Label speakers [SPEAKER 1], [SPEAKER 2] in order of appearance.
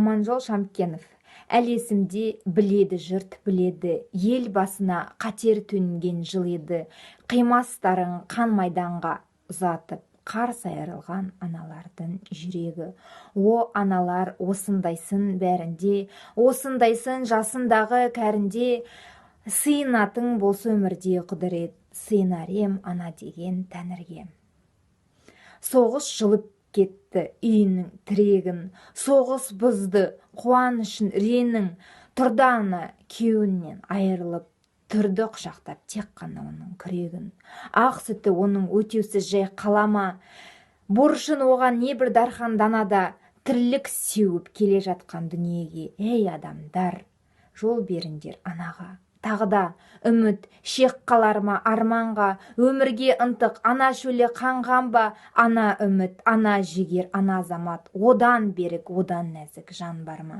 [SPEAKER 1] Аманжол Шамкенов. Әлі есімде біледі жұрт біледі, ел басына қатер төнген жыл еді, қимастарын қан майданға ұзатып, қарс айырылған аналардың жүрегі. О аналар, осындайсын бәрінде, осындайсын жасындағы кәрінде, сыйынатын болса өмірде құдірет, сыйынар ем ана деген тәңірге. Соғыс жылып кетті үйінің тірегін, соғыс бұзды қуанышын ренің, тұрды ана күйеуінен айырылып, тұрды құшақтап тек қана оның күрегін. Ақ сүті оның өтеусіз жай қалама, борышын оған небір дархан данада, тірлік сеуіп келе жатқан дүниеге. Ей адамдар, жол беріңдер анаға. Тағда үміт шек қалар ма арманға, өмірге ынтық ана шөле қанған ба, ана үміт, ана жігер, ана азамат, одан берік, одан нәзік жан бар ма?